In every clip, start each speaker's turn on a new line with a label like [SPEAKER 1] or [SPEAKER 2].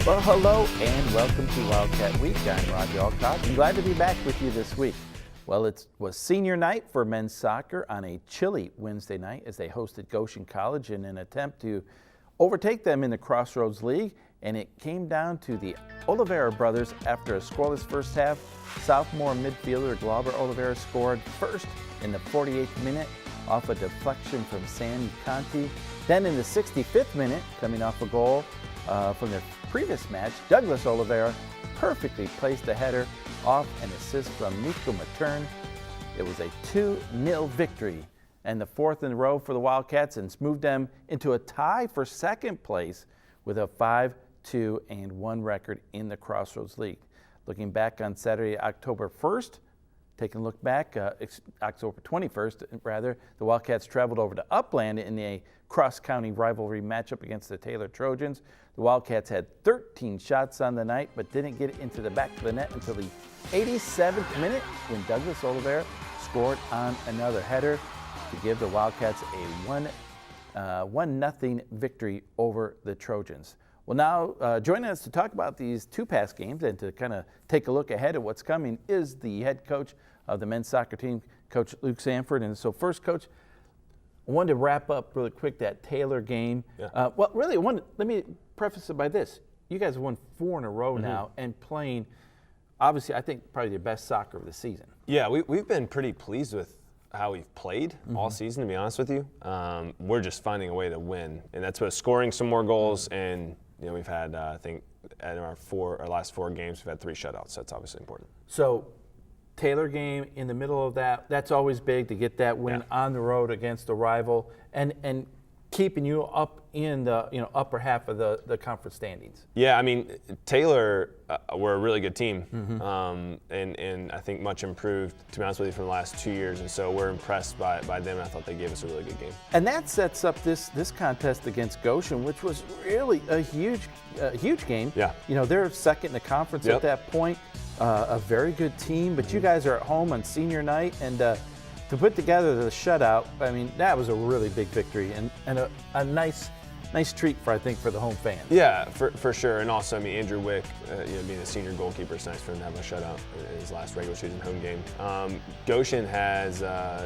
[SPEAKER 1] Well, hello and welcome to Wildcat Week. I'm Roger Alcott. I'm glad to be back with you this week. Well, it was senior night for men's soccer on a chilly Wednesday night as they hosted Goshen College in an attempt to overtake them in the Crossroads League, and it came down to the Oliveira brothers after a scoreless first half. Sophomore midfielder Glauber Oliveira scored first in the 48th minute off a deflection from Sandy Conti. Then in the 65th minute, coming off a goal from their previous match, Douglas Oliveira perfectly placed a header off an assist from Nico Matern. It was a 2-0 victory and the fourth in a row for the Wildcats, and moved them into a tie for second place with a 5-2-1 record in the Crossroads League. Looking back on Saturday, October 1st, taking a look back, October 21st, rather, the Wildcats traveled over to Upland in a cross-county rivalry matchup against the Taylor Trojans. The Wildcats had 13 shots on the night, but didn't get it into the back of the net until the 87th minute when Douglas Oliveira scored on another header to give the Wildcats a 1-0 victory over the Trojans. Well, now joining us to talk about these two past games and to kind of take a look ahead at what's coming is the head coach of the men's soccer team, Coach Luke Sanford. And so first, Coach, I wanted to wrap up really quick that Taylor game. Yeah. Let me preface it by this. You guys have won 4 in a row now and playing, obviously, I think probably the best soccer of the season.
[SPEAKER 2] Yeah, we've been pretty pleased with how we've played all season, to be honest with you. We're just finding a way to win, and that's about scoring some more goals. And you know, we've had, I think, at our last 4 games, we've had 3 shutouts. So that's obviously important. So,
[SPEAKER 1] Taylor game in the middle of that's always big to get that win on the road against a rival, and keeping you up in the upper half of the conference standings.
[SPEAKER 2] Yeah, I mean, Taylor, we're a really good team, and I think much improved, to be honest with you, from the last 2 years, and so we're impressed by them, and I thought they gave us a really good game.
[SPEAKER 1] And that sets up this contest against Goshen, which was really a huge game.
[SPEAKER 2] Yeah.
[SPEAKER 1] You know, they're second in the conference at that point, a very good team, but you guys are at home on senior night, and to put together the shutout, I mean, that was a really big victory and a nice treat for the home fans.
[SPEAKER 2] Yeah, for sure. And also, I mean, Andrew Wick, being a senior goalkeeper, it's nice for him to have a shutout in his last regular season home game. Goshen has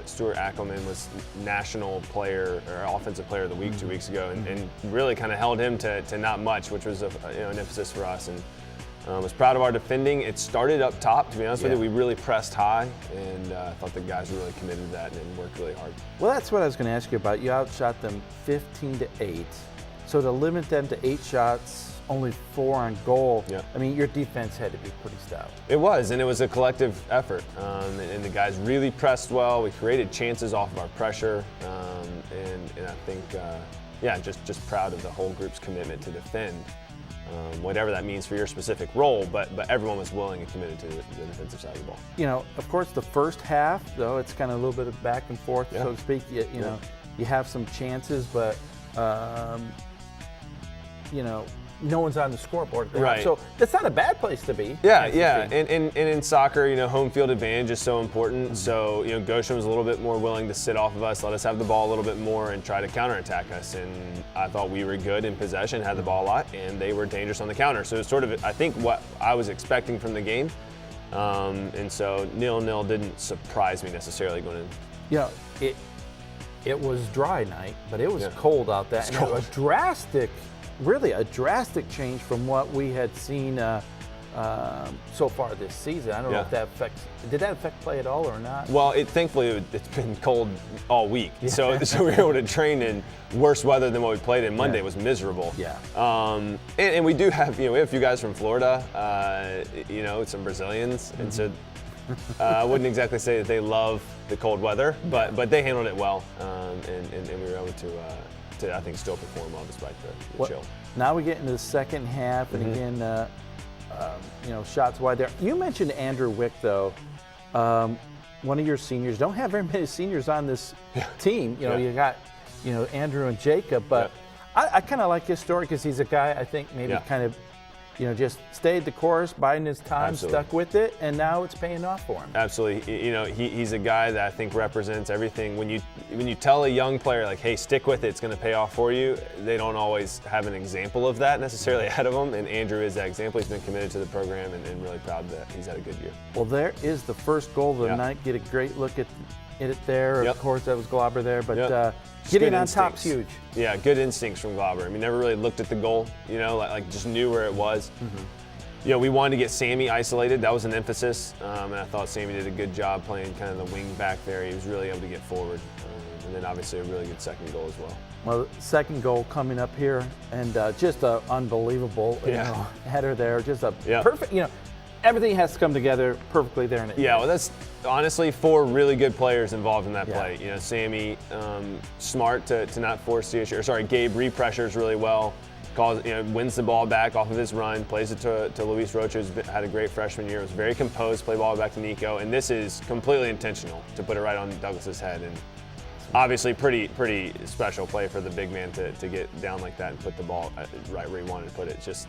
[SPEAKER 2] Stuart Ackelman was national player or offensive player of the week 2 weeks ago, and really kind of held him to not much, which was an emphasis for us. And was proud of our defending. It started up top, to be honest with you. We really pressed high, and I thought the guys really committed to that and worked really hard.
[SPEAKER 1] Well, that's what I was going to ask you about. You outshot them 15-8. So to limit them to 8 shots, only 4 on goal, I mean, your defense had to be pretty stout.
[SPEAKER 2] It was, and it was a collective effort. And the guys really pressed well. We created chances off of our pressure, and I think, just proud of the whole group's commitment to defend. Whatever that means for your specific role, but everyone was willing and committed to the defensive side of the ball.
[SPEAKER 1] You know, of course, the first half, though, it's kind of a little bit of back and forth, so to speak. You know, you have some chances, but no one's on the scoreboard.
[SPEAKER 2] Right.
[SPEAKER 1] So that's not a bad place to be.
[SPEAKER 2] Yeah. And in soccer, home field advantage is so important. So, Goshen was a little bit more willing to sit off of us, let us have the ball a little bit more and try to counterattack us. And I thought we were good in possession, had the ball a lot, and they were dangerous on the counter. So it's sort of, I think, what I was expecting from the game. And so 0-0 didn't surprise me necessarily going in.
[SPEAKER 1] Yeah, it was dry night, but it was cold out there. Really a drastic change from what we had seen so far this season. I don't know if did that affect play at all or not?
[SPEAKER 2] Well, thankfully it's been cold all week, so we were able to train in worse weather than what we played in. Monday was miserable.
[SPEAKER 1] Yeah.
[SPEAKER 2] And we do have, we have a few guys from Florida, some Brazilians, and so I wouldn't exactly say that they love the cold weather, but they handled it well, and we were able to I think still perform well despite the chill.
[SPEAKER 1] Now we get into the second half, and again, shots wide there. You mentioned Andrew Wick, though, one of your seniors. Don't have very many seniors on this team. You got, Andrew and Jacob, but I kind of like his story because he's a guy I think maybe kind of just stayed the course, biding his time,
[SPEAKER 2] Absolutely.
[SPEAKER 1] stuck with it, and now it's paying off for him.
[SPEAKER 2] Absolutely. He's a guy that I think represents everything. When you tell a young player, like, hey, stick with it, it's going to pay off for you, they don't always have an example of that necessarily ahead of them, and Andrew is that example. He's been committed to the program and really proud that he's had a good year.
[SPEAKER 1] Well, there is the first goal of the night. Get a great look at it there.
[SPEAKER 2] Yep.
[SPEAKER 1] Of course, that was Glauber there, but
[SPEAKER 2] Yep.
[SPEAKER 1] getting
[SPEAKER 2] Good
[SPEAKER 1] on
[SPEAKER 2] instincts.
[SPEAKER 1] top's huge.
[SPEAKER 2] Yeah, good instincts from Glauber. I mean, never really looked at the goal, like just knew where it was. We wanted to get Sammy isolated. That was an emphasis, and I thought Sammy did a good job playing kind of the wing back there. He was really able to get forward, and then obviously a really good second goal as well.
[SPEAKER 1] Well, second goal coming up here, and just an unbelievable header there. Just a perfect, everything has to come together perfectly there.
[SPEAKER 2] Well, that's honestly 4 really good players involved in that play. Sammy, smart to not force the issue. Or sorry, Gabe repressures really well. Wins the ball back off of his run, plays it to Luis Rocha, who's had a great freshman year. Was very composed, play ball back to Nico, and this is completely intentional to put it right on Douglas's head. And obviously, pretty special play for the big man to get down like that and put the ball right where he wanted to put it. It's just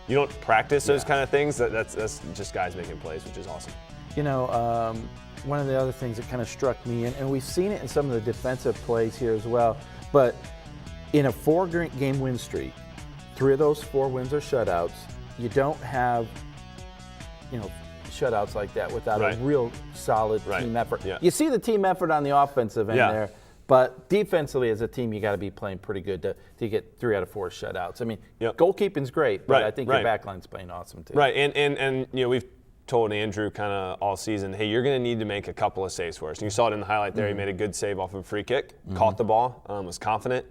[SPEAKER 2] you don't practice those kind of things. That's just guys making plays, which is awesome.
[SPEAKER 1] One of the other things that kind of struck me, and we've seen it in some of the defensive plays here as well, but in a 4-game win streak, 3 of those 4 wins are shutouts. You don't have, shutouts like that without a real solid team effort.
[SPEAKER 2] Yeah.
[SPEAKER 1] You see the team effort on the offensive end there, but defensively as a team, you got to be playing pretty good to get 3 out of 4 shutouts. I mean, goalkeeping's great, but I think your backline's playing awesome too.
[SPEAKER 2] Right, and we've told Andrew kind of all season, hey, you're going to need to make a couple of saves for us. And you saw it in the highlight there. He made a good save off of a free kick, caught the ball, was confident.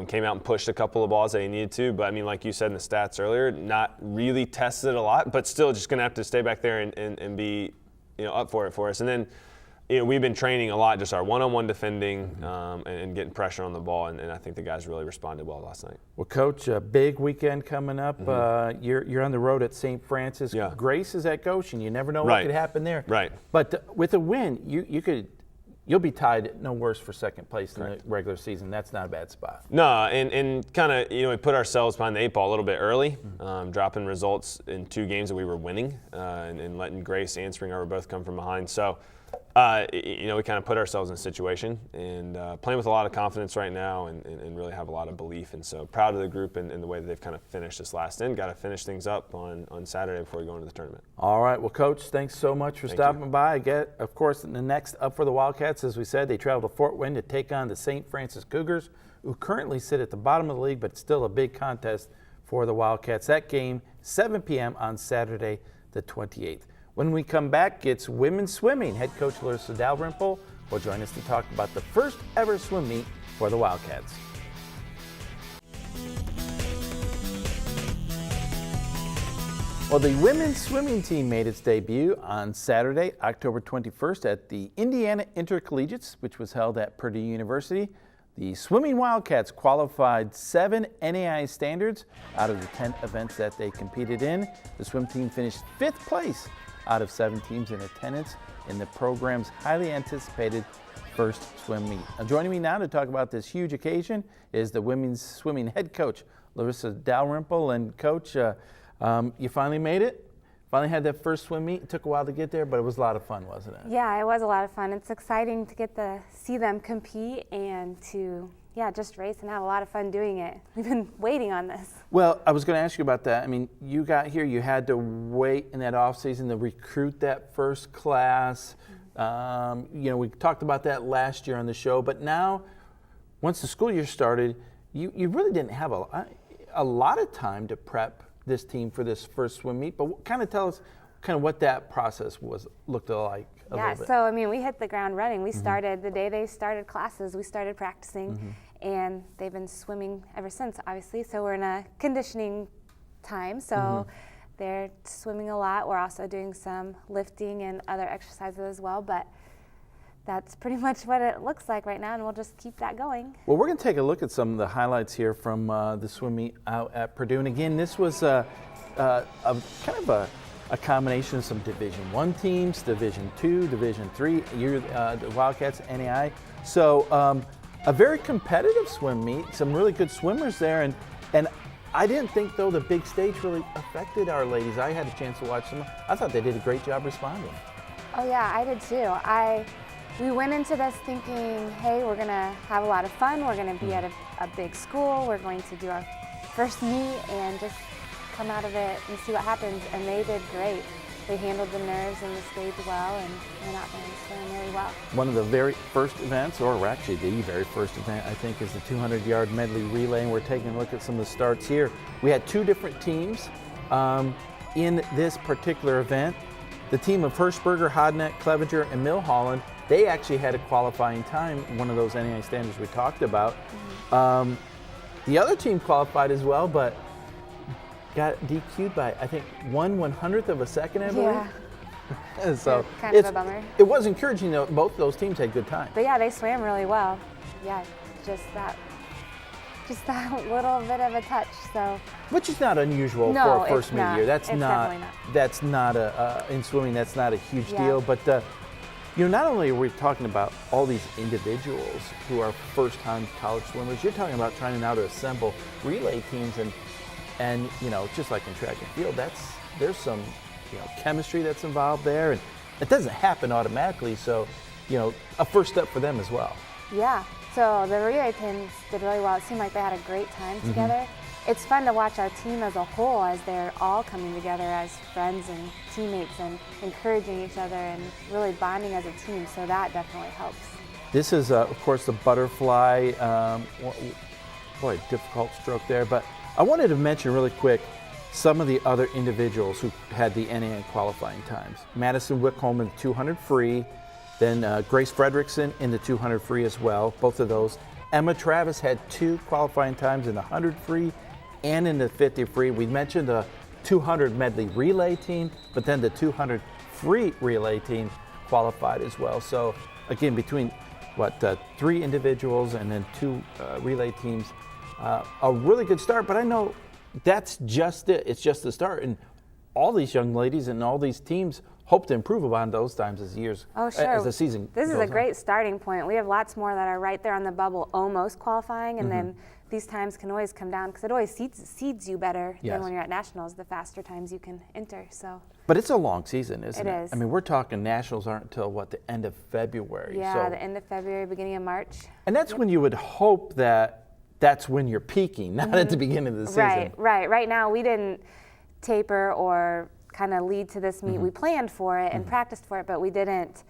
[SPEAKER 2] Came out and pushed a couple of balls that he needed to, but I mean, like you said in the stats earlier, not really tested a lot, but still just going to have to stay back there and be, up for it for us. And then, we've been training a lot, just our one-on-one defending and getting pressure on the ball, and I think the guys really responded well last night.
[SPEAKER 1] Well, Coach, a big weekend coming up. You're on the road at St. Francis.
[SPEAKER 2] Yeah.
[SPEAKER 1] Grace is at Goshen. You never know what could happen there.
[SPEAKER 2] Right.
[SPEAKER 1] But with a win, you'll be tied no worse for second place in the regular season. That's not a bad spot.
[SPEAKER 2] No, and kind of, we put ourselves behind the 8 ball a little bit early, dropping results in 2 games that we were winning, and letting Grace and Spring Arbor both come from behind. So, we kind of put ourselves in a situation and playing with a lot of confidence right now and really have a lot of belief. And so proud of the group and the way that they've kind of finished this last end. Got to finish things up on Saturday before we go into the tournament. All
[SPEAKER 1] right. Well, Coach, thanks so much for stopping by. Of course, the next up for the Wildcats, as we said, they travel to Fort Wayne to take on the St. Francis Cougars, who currently sit at the bottom of the league, but still a big contest for the Wildcats. That game, 7 p.m. on Saturday the 28th. When we come back, it's women's swimming. Head coach Laurissa Dalrymple will join us to talk about the first ever swim meet for the Wildcats. Well, the women's swimming team made its debut on Saturday, October 21st at the Indiana Intercollegiates, which was held at Purdue University. The Swimming Wildcats qualified 7 NAIA standards out of the 10 events that they competed in. The swim team finished 5th place out of 7 teams in attendance in the program's highly anticipated first swim meet. Now, joining me now to talk about this huge occasion is the women's swimming head coach, Laurissa Dalrymple. And Coach, you finally made it. Finally had that first swim meet. It took a while to get there, but it was a lot of fun, wasn't it?
[SPEAKER 3] Yeah, it was a lot of fun. It's exciting to get to see them compete and to just race and have a lot of fun doing it. We've been waiting on this.
[SPEAKER 1] Well, I was going to ask you about that. I mean, you got here, you had to wait in that off season to recruit that first class. We talked about that last year on the show, but now, once the school year started, you really didn't have a lot of time to prep this team for this first swim meet. But kind of tell us what that process looked like.
[SPEAKER 3] Yeah, so we hit the ground running. We started the day they started classes. We started practicing, and they've been swimming ever since, obviously. So we're in a conditioning time. So they're swimming a lot. We're also doing some lifting and other exercises as well. But that's pretty much what it looks like right now, and we'll just keep that going.
[SPEAKER 1] Well, we're going to take a look at some of the highlights here from the swim meet out at Purdue. And again, this was a combination of some Division I teams, Division II, Division III, the Wildcats, NAI. So a very competitive swim meet, some really good swimmers there. And I didn't think, though, the big stage really affected our ladies. I had a chance to watch them. I thought they did a great job responding.
[SPEAKER 3] Oh yeah, I did too. We went into this thinking, hey, we're gonna have a lot of fun. We're gonna be at a big school. We're going to do our first meet and just come out of it and see what happens. And they did great. They handled the nerves and the stage well and went out there and swam really well.
[SPEAKER 1] One of the very first events, or actually the very first event, I think, is the 200-yard medley relay. And we're taking a look at some of the starts here. We had two different teams in this particular event. The team of Hirschberger, Hodnett, Clevenger, and Milholland, they actually had a qualifying time, one of those NAI standards we talked about. The other team qualified as well, but got DQ'd by, I think, 1/100th of a second, I believe.
[SPEAKER 3] Yeah.
[SPEAKER 1] So
[SPEAKER 3] kind of a bummer.
[SPEAKER 1] It was encouraging, though. Both those teams had good time.
[SPEAKER 3] But yeah, they swam really well. Yeah, just that little bit of a touch. So.
[SPEAKER 1] Which is not unusual
[SPEAKER 3] No,
[SPEAKER 1] for a first
[SPEAKER 3] it's
[SPEAKER 1] meet
[SPEAKER 3] not.
[SPEAKER 1] year. That's
[SPEAKER 3] It's
[SPEAKER 1] not.
[SPEAKER 3] definitely not.
[SPEAKER 1] That's not in swimming. That's not a huge
[SPEAKER 3] Yeah.
[SPEAKER 1] deal. But not only are we talking about all these individuals who are first-time college swimmers, you're talking about trying now to assemble relay teams and just like in track and field, there's some chemistry that's involved there, and it doesn't happen automatically. So a first step for them as well.
[SPEAKER 3] Yeah. So the relay teams did really well. It seemed like they had a great time together. It's fun to watch our team as a whole as they're all coming together as friends and teammates and encouraging each other and really bonding as a team. So that definitely helps.
[SPEAKER 1] This is, of course, the butterfly. Boy, difficult stroke there. But I wanted to mention really quick some of the other individuals who had the NAI qualifying times. Madison Wickholm in the 200 free, then Grace Fredrickson in the 200 free as well, both of those. Emma Travis had 2 qualifying times in the 100 free and in the 50 free. We mentioned the 200 medley relay team, but then the 200 free relay team qualified as well. So again, between 3 individuals and then 2 relay teams, a really good start. But I know that's just it. It's just the start, and all these young ladies and all these teams hope to improve upon those times as the season
[SPEAKER 3] This is
[SPEAKER 1] goes
[SPEAKER 3] a
[SPEAKER 1] on.
[SPEAKER 3] great starting point. We have lots more that are right there on the bubble, almost qualifying, and then these times can always come down because it always seeds you better
[SPEAKER 1] Yes.
[SPEAKER 3] than when you're at nationals. The faster times you can enter. So.
[SPEAKER 1] But it's a long season, isn't it?
[SPEAKER 3] It is.
[SPEAKER 1] I mean, we're talking nationals aren't until the end of February.
[SPEAKER 3] Yeah,
[SPEAKER 1] so,
[SPEAKER 3] the end of February, beginning of March.
[SPEAKER 1] and that's when you would hope that's when you're peaking, not at the beginning of the season.
[SPEAKER 3] Right. Right now, we didn't taper or kind of lead to this meet. We planned for it and practiced for it, but we didn't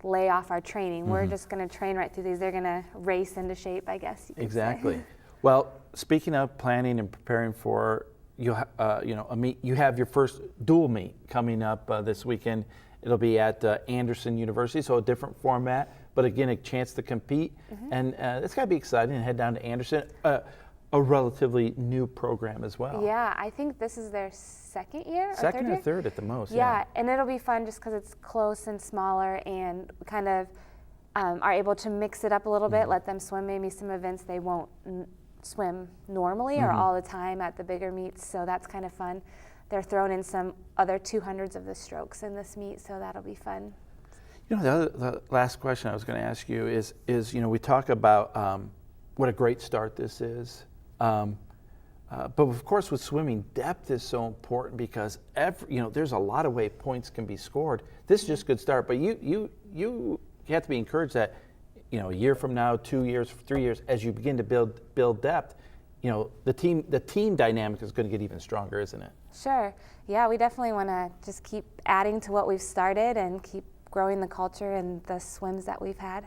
[SPEAKER 3] lay off our training. We're just going to train right through these. They're going to race into shape, I guess you could
[SPEAKER 1] Exactly.
[SPEAKER 3] say.
[SPEAKER 1] Well, speaking of planning and preparing for a meet, you have your first dual meet coming up this weekend. It'll be at Anderson University, so a different format, but again, a chance to compete. And it's got to be exciting to head down to Anderson, a relatively new program as well.
[SPEAKER 3] Yeah, I think this is their second year
[SPEAKER 1] Second
[SPEAKER 3] or
[SPEAKER 1] or
[SPEAKER 3] third year?
[SPEAKER 1] third at the most.
[SPEAKER 3] Yeah, and it'll be fun just because it's close and smaller and kind of are able to mix it up a little bit, let them swim maybe some events they won't swim normally or all the time at the bigger meets, so that's kind of fun. They're throwing in some other 200s of the strokes in this meet, so that'll be fun.
[SPEAKER 1] The last question I was going to ask you is we talk about what a great start this is. But of course, with swimming, depth is so important because there's a lot of way points can be scored. This is just a good start, but you have to be encouraged that a year from now, 2 years, 3 years, as you begin to build depth, the team dynamic is going to get even stronger, isn't it?
[SPEAKER 3] Sure. Yeah, we definitely want to just keep adding to what we've started and keep growing the culture and the swims that we've had.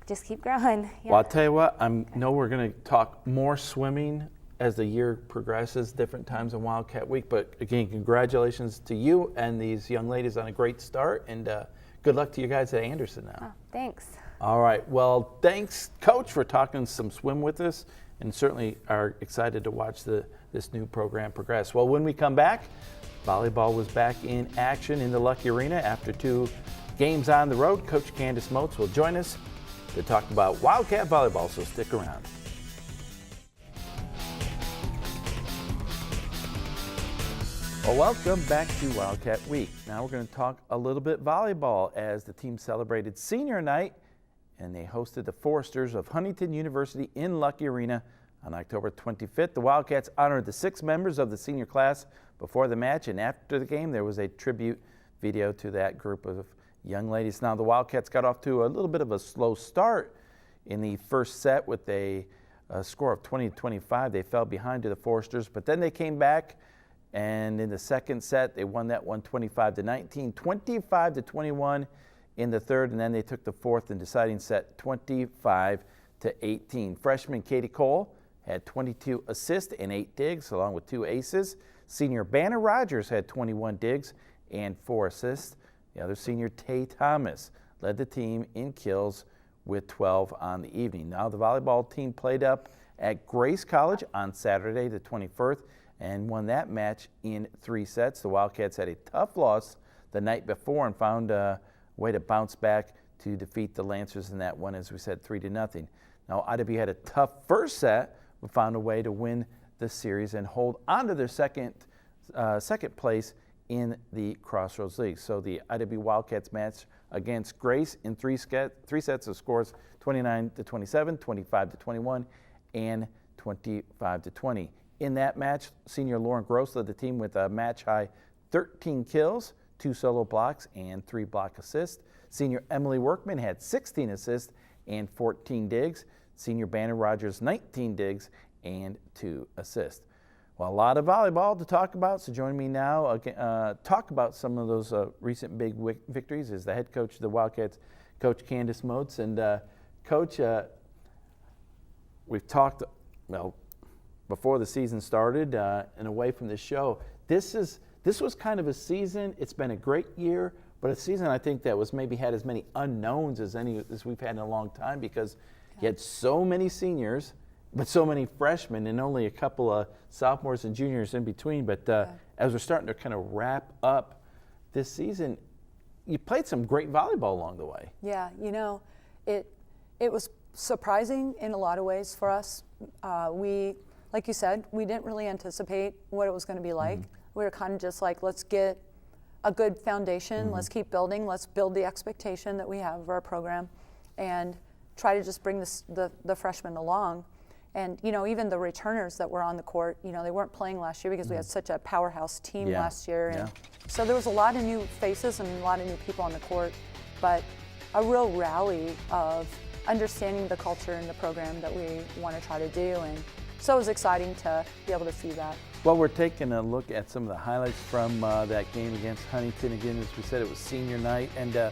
[SPEAKER 3] Just keep growing. Yeah.
[SPEAKER 1] Well, I'll tell you what, I know we're going to talk more swimming as the year progresses, different times in Wildcat Week. But again, congratulations to you and these young ladies on a great start, and good luck to you guys at Anderson now.
[SPEAKER 3] Oh, thanks.
[SPEAKER 1] All right. Well, thanks, Coach, for talking some swim with us, and certainly are excited to watch this new program progress. Well, when we come back, volleyball was back in action in the Lucky Arena after 2 games on the road. Coach Candace Moats will join us to talk about Wildcat volleyball, so stick around. Well, welcome back to Wildcat Week. Now we're going to talk a little bit volleyball as the team celebrated senior night and they hosted the Foresters of Huntington University in Lucky Arena On October 25th, the Wildcats honored the 6 members of the senior class before the match, and after the game, there was a tribute video to that group of young ladies. Now, the Wildcats got off to a little bit of a slow start in the first set with a score of 20-25. They fell behind to the Foresters, but then they came back, and in the second set, they won that one 25-19, 25-21 in the third, and then they took the fourth and deciding set 25-18. Freshman Katie Cole had 22 assists and 8 digs, along with 2 aces. Senior Banner Rogers had 21 digs and 4 assists. The other senior, Tay Thomas, led the team in kills with 12 on the evening. Now the volleyball team played up at Grace College on Saturday the 21st and won that match in 3 sets. The Wildcats had a tough loss the night before and found a way to bounce back to defeat the Lancers in that one, as we said, 3-0. Now IW had a tough first set, but found a way to win the series and hold on to their second place in the Crossroads League. So the IW Wildcats match against Grace in 3 sets of scores 29-27, 25-21, and 25-20. In that match, senior Lauren Gross led the team with a match-high 13 kills, 2 solo blocks, and 3 block assists. Senior Emily Workman had 16 assists and 14 digs. Senior Banner Rogers, 19 digs and 2 assists. Well, a lot of volleyball to talk about, so join me now. Talk about some of those recent big victories is the head coach of the Wildcats, Coach Candace Moats. And Coach, we've talked, well, before the season started and away from the show. This was kind of a season, it's been a great year, but a season I think that was maybe had as many unknowns as we've had in a long time, because you had so many seniors, but so many freshmen and only a couple of sophomores and juniors in between. But as we're starting to kind of wrap up this season, you played some great volleyball along the way.
[SPEAKER 4] Yeah, it was surprising in a lot of ways for us. We, like you said, we didn't really anticipate what it was going to be like. We were kind of just like, let's get a good foundation, let's keep building, let's build the expectation that we have of our program, and try to just bring the freshmen along. And, even the returners that were on the court, they weren't playing last year because we had such a powerhouse team last year. And so there was a lot of new faces and a lot of new people on the court, but a real rally of understanding the culture and the program that we want to try to do. And so it was exciting to be able to see that.
[SPEAKER 1] Well, we're taking a look at some of the highlights from that game against Huntington. Again, as we said, it was senior night, and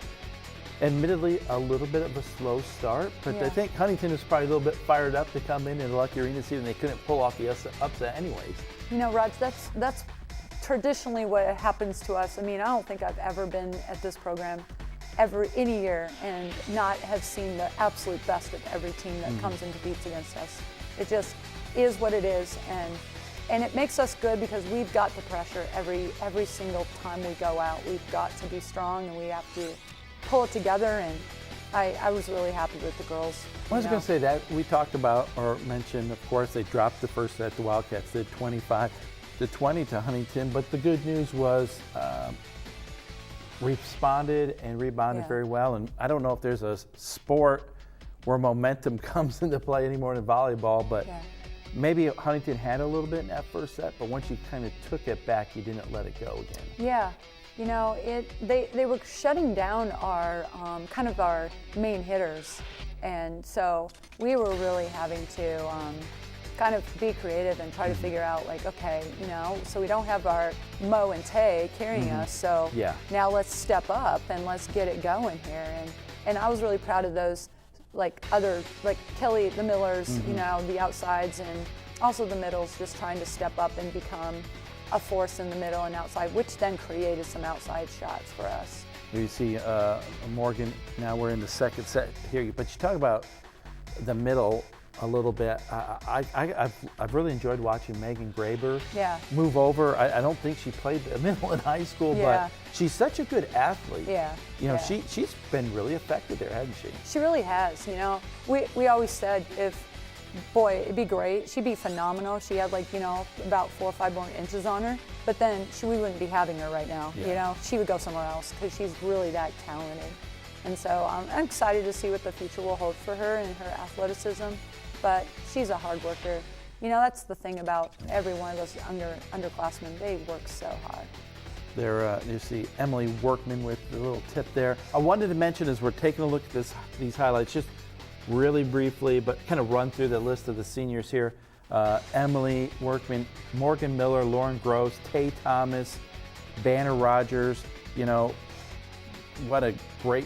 [SPEAKER 1] admittedly, a little bit of a slow start, but I think Huntington was probably a little bit fired up to come in the Lucky Arena season. They couldn't pull off the upset anyways.
[SPEAKER 4] Raj, that's traditionally what happens to us. I mean, I don't think I've ever been at this program any year and not have seen the absolute best of every team that comes and competes against us. It just is what it is, and it makes us good because we've got the pressure every single time we go out. We've got to be strong, and we have to pull it together, and I was really happy with the girls.
[SPEAKER 1] I was going to say that we talked about or mentioned, of course, they dropped the first set. The Wildcats did 25-20 to Huntington, but the good news was responded and rebounded very well. And I don't know if there's a sport where momentum comes into play anymore than volleyball, but maybe Huntington had a little bit in that first set, but once you kind of took it back, you didn't let it go again.
[SPEAKER 4] Yeah. They were shutting down our kind of our main hitters, and so we were really having to kind of be creative and try to figure out, like, okay, so we don't have our Mo and Tay carrying us, so now let's step up and let's get it going here. And I was really proud of those, like Kelly, the Millers, the outsides, and also the middles, just trying to step up and become a force in the middle and outside, which then created some outside shots for us.
[SPEAKER 1] Here you see Morgan, now we're in the second set here, but you talk about the middle a little bit. I've really enjoyed watching Megan Graber move over. I don't think she played the middle in high school, but she's such a good athlete. She's been really effective there, hasn't she?
[SPEAKER 4] She really has. We always said, it'd be great. She'd be phenomenal. She had about 4 or 5 more inches on her, but then we wouldn't be having her right now. She would go somewhere else because she's really that talented. And so I'm excited to see what the future will hold for her and her athleticism. But she's a hard worker. you know, that's the thing about every one of those underclassmen. They work so hard.
[SPEAKER 1] There, you see Emily Workman with the little tip there. I wanted to mention as we're taking a look at these highlights, just really briefly, but kind of run through the list of the seniors here. Emily Workman, Morgan Miller, Lauren Gross, Tay Thomas, Banner Rogers. You know, what a great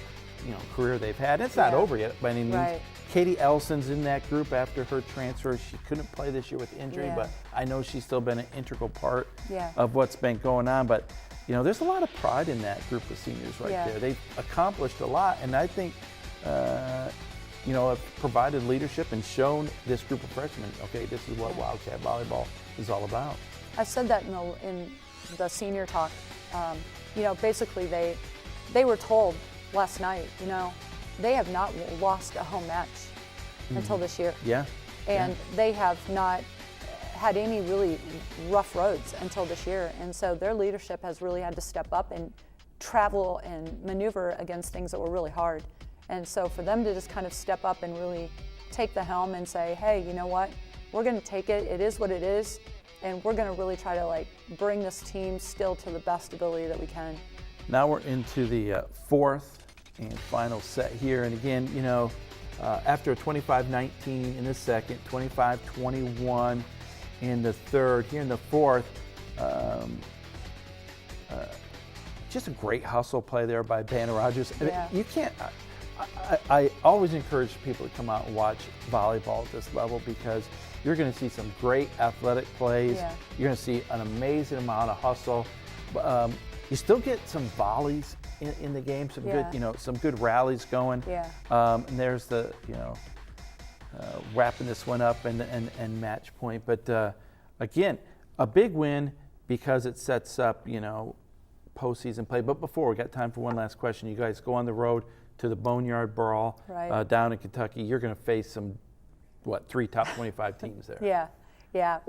[SPEAKER 1] career they've had. It's not over yet by any means.
[SPEAKER 4] Right.
[SPEAKER 1] Katie Elson's in that group after her transfer. She couldn't play this year with injury, but I know she's still been an integral part of what's been going on. But there's a lot of pride in that group of seniors there. They've accomplished a lot, and I think have provided leadership and shown this group of freshmen, okay, this is what Wildcat volleyball is all about.
[SPEAKER 4] I said that in the senior talk. Basically they were told last night, they have not lost a home match until this year.
[SPEAKER 1] Yeah.
[SPEAKER 4] And they have not had any really rough roads until this year. And so their leadership has really had to step up and travel and maneuver against things that were really hard. And so for them to just kind of step up and really take the helm and say, hey, you know what, we're going to take it. It is what it is. And we're going to really try to bring this team still to the best ability that we can.
[SPEAKER 1] Now we're into the fourth and final set here. And again, after a 25-19 in the second, 25-21 in the third, here in the fourth, just a great hustle play there by Banner Rogers.
[SPEAKER 4] Yeah.
[SPEAKER 1] You can't, I always encourage people to come out and watch volleyball at this level because you're going to see some great athletic plays.
[SPEAKER 4] Yeah.
[SPEAKER 1] You're going to see an amazing amount of hustle. You still get some volleys in the game, some good, some good rallies going.
[SPEAKER 4] Yeah.
[SPEAKER 1] And there's the, wrapping this one up and match point. But again, a big win because it sets up, postseason play. But before, we got time for one last question. You guys go on the road to the Boneyard Brawl down in Kentucky. You're going to face some, 3 top 25 teams there.
[SPEAKER 4] Yeah.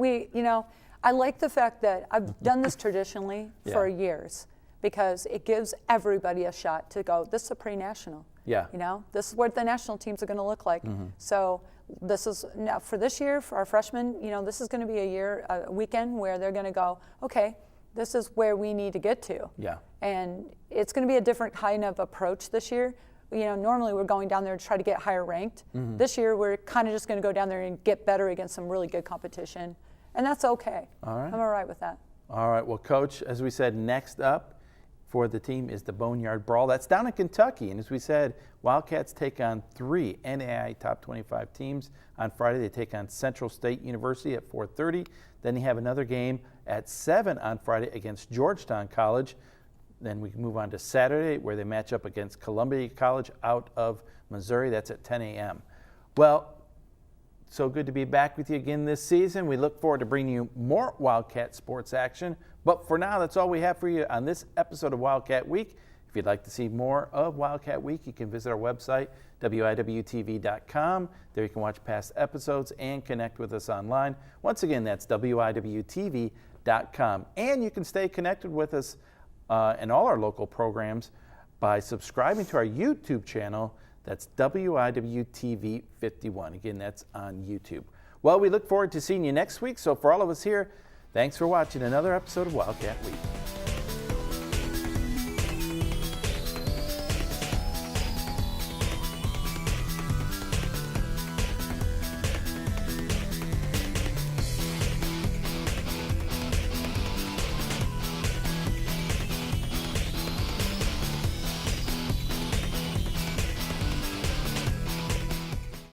[SPEAKER 4] I like the fact that I've done this traditionally for years because it gives everybody a shot to go, this is a pre-national.
[SPEAKER 1] Yeah.
[SPEAKER 4] This is what the national teams are going to look like. Mm-hmm. So this is, now for this year, for our freshmen, this is going to be a weekend where they're going to go, okay, this is where we need to get to.
[SPEAKER 1] Yeah.
[SPEAKER 4] And it's going to be a different kind of approach this year. Normally we're going down there to try to get higher ranked. Mm-hmm. This year we're kind of just going to go down there and get better against some really good competition. And that's okay.
[SPEAKER 1] All right.
[SPEAKER 4] I'm all right with that.
[SPEAKER 1] All right. Well, Coach, as we said, next up for the team is the Boneyard Brawl. That's down in Kentucky. And as we said, Wildcats take on 3 NAIA top 25 teams. On Friday, they take on Central State University at 4:30. Then they have another game at 7 on Friday against Georgetown College. Then we can move on to Saturday where they match up against Columbia College out of Missouri. That's at 10 a.m. Well, so good to be back with you again this season. We look forward to bringing you more Wildcat sports action. But for now, that's all we have for you on this episode of Wildcat Week. If you'd like to see more of Wildcat Week, you can visit our website, wiwtv.com. There you can watch past episodes and connect with us online. Once again, that's wiwtv.com. And you can stay connected with us and all our local programs by subscribing to our YouTube channel. That's WIWTV51. Again, that's on YouTube. Well, we look forward to seeing you next week. So for all of us here, thanks for watching another episode of Wildcat Week.